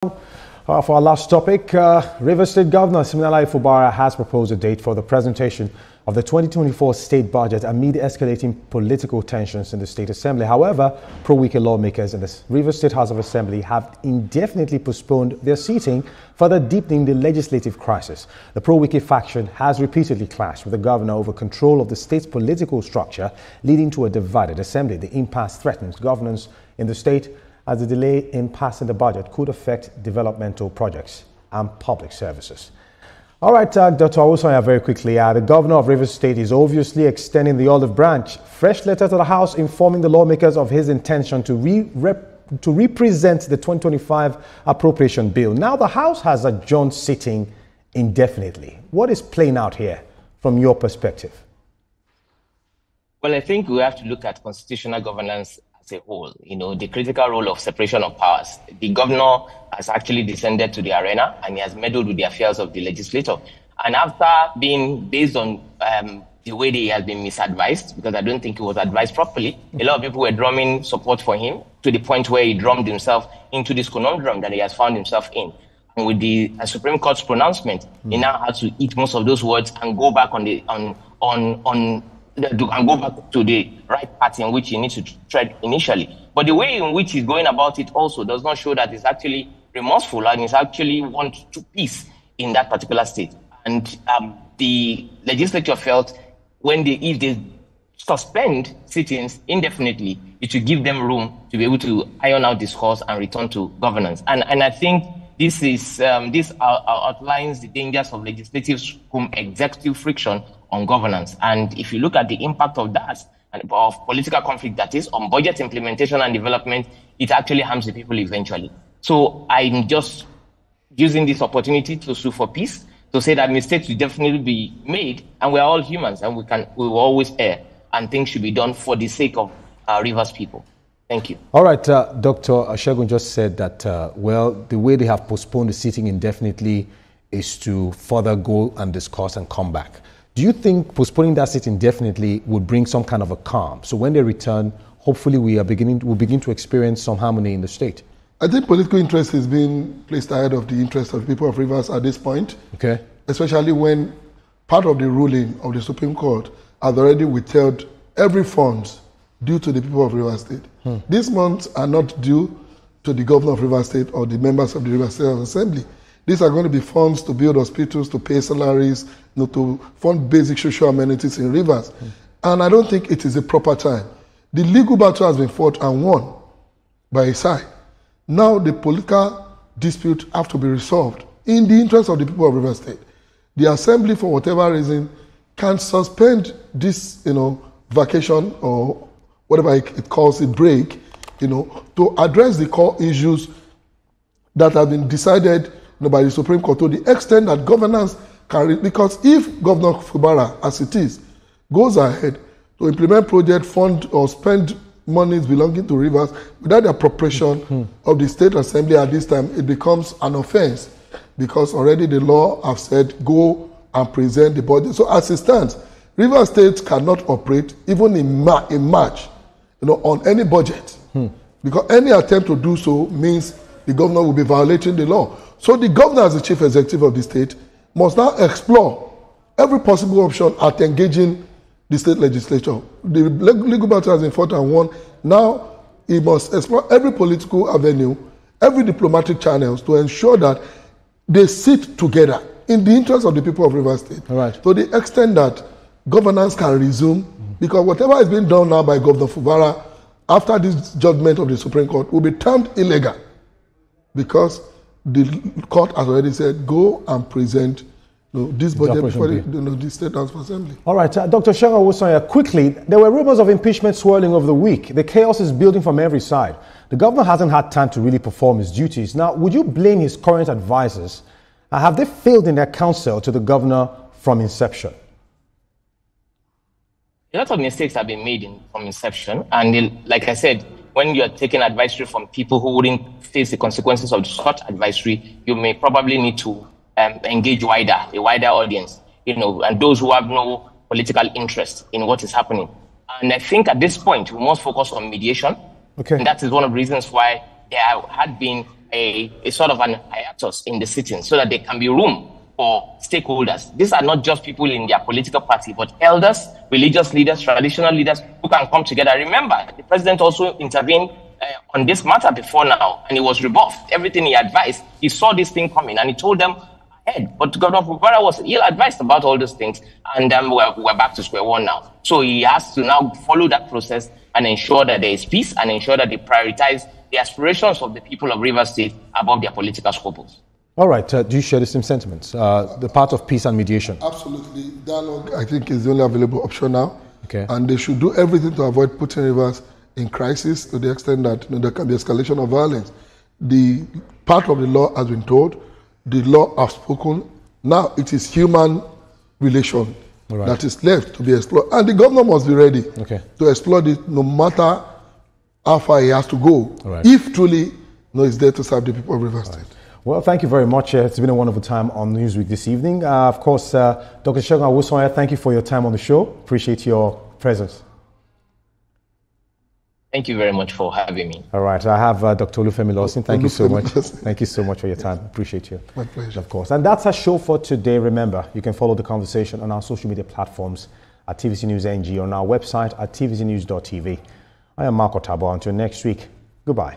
For our last topic, Rivers State Governor Fubara has proposed a date for the presentation of the 2024 state budget amid escalating political tensions in the State Assembly. However, pro-Wike lawmakers in the Rivers State House of Assembly have indefinitely postponed their seating, further deepening the legislative crisis. The pro-Wike faction has repeatedly clashed with the governor over control of the state's political structure, leading to a divided assembly. The impasse threatens governance in the state, as the delay in passing the budget could affect developmental projects and public services. All right, Dr. Awosanya, very quickly, the governor of Rivers State is obviously extending the olive branch. Fresh letter to the House informing the lawmakers of his intention to represent the 2025 appropriation bill. Now the House has adjourned sitting indefinitely. What is playing out here from your perspective? Well, I think we have to look at constitutional governance as a whole, the critical role of separation of powers. The governor has actually descended to the arena and he has meddled with the affairs of the legislature. And after being based on the way that he has been misadvised, because I don't think he was advised properly, a lot of people were drumming support for him to the point where he drummed himself into this conundrum that he has found himself in. And with the Supreme Court's pronouncement, he now had to eat most of those words and go back and go back to the right path in which he needs to tread initially. But the way in which he's going about it also does not show that he's actually remorseful and he's actually want to peace in that particular state. And the legislature felt if they suspend sittings indefinitely, it will give them room to be able to iron out discourse and return to governance. And I think this outlines the dangers of legislative executive friction on governance. And if you look at the impact of that, of political conflict that is on budget implementation and development, it actually harms the people eventually. So I'm just using this opportunity to sue for peace, to say that mistakes will definitely be made, and we're all humans, and we will always err, and things should be done for the sake of Rivers people. Thank you. All right, Dr. Shegun just said that, the way they have postponed the sitting indefinitely is to further go and discuss and come back. Do you think postponing that sit indefinitely would bring some kind of a calm? So when they return, hopefully we'll begin to experience some harmony in the state. I think political interest is being placed ahead of the interest of the people of Rivers at this point. Okay. Especially when part of the ruling of the Supreme Court has already withheld every funds due to the people of Rivers State. These funds are not due to the governor of Rivers State or the members of the Rivers State Assembly. These are going to be funds to build hospitals, to pay salaries, to fund basic social amenities in Rivers. And I don't think it is a proper time. The legal battle has been fought and won by a side. Now the political dispute have to be resolved in the interest of the people of Rivers State. The Assembly, for whatever reason, can suspend this, vacation or whatever it calls a break, to address the core issues that have been decided by the Supreme Court to the extent that governance can, because if Governor Fubara, as it is, goes ahead to implement project, fund or spend monies belonging to Rivers without the appropriation of the State Assembly at this time, it becomes an offense because already the law have said go and present the budget. So as it stands, Rivers State cannot operate even in March, on any budget, because any attempt to do so means the governor will be violating the law. So the governor, as the chief executive of the state, must now explore every possible option at engaging the state legislature. The legal battle has been fought and won. Now he must explore every political avenue, every diplomatic channels to ensure that they sit together in the interest of the people of Rivers State. Right. To the extent that governance can resume, because whatever has been done now by Governor Fubara after this judgment of the Supreme Court will be termed illegal, because the court has already said go and present this budget before the State House of Assembly. All right, Dr. Shegun Awosanya, quickly, there were rumors of impeachment swirling over the week. The chaos is building from every side. The governor hasn't had time to really perform his duties. Now, would you blame his current advisors? Have they failed in their counsel to the governor from inception? A lot of mistakes have been made from inception. And like I said, when you're taking advisory from people who wouldn't face the consequences of such advisory, you may probably need to engage a wider audience, and those who have no political interest in what is happening. And I think at this point, we must focus on mediation. Okay. And that is one of the reasons why there had been a sort of an hiatus in the sitting so that there can be room for stakeholders. These are not just people in their political party, but elders, religious leaders, traditional leaders who can come together. Remember, the president also intervened on this matter before now, and he was rebuffed. Everything he advised, he saw this thing coming, and he told them ahead. But Governor Fubara was ill-advised about all those things, and we're back to square one now. So he has to now follow that process and ensure that there is peace and ensure that they prioritize the aspirations of the people of Rivers State above their political scruples. All right. Do you share the same sentiments? The part of peace and mediation? Absolutely. Dialogue, I think, is the only available option now. Okay. And they should do everything to avoid putting Rivers in crisis to the extent that there can be escalation of violence. The part of the law has been told, the law has spoken. Now it is human relation that is left to be explored. And the governor must be ready to explore it no matter how far he has to go. If truly is there to serve the people of Rivers State. Well, thank you very much. It's been a wonderful time on Newsweek this evening. Of course, Dr. Segun Awosanya, thank you for your time on the show. Appreciate your presence. Thank you very much for having me. All right. I have Dr. Olufemi Lawson. Thank you so much. Thank you so much for your time. Appreciate you. My pleasure. Of course. And that's our show for today. Remember, you can follow the conversation on our social media platforms at TVC News NG, on our website at tvcnews.tv. I am Marco Tabo. Until next week, goodbye.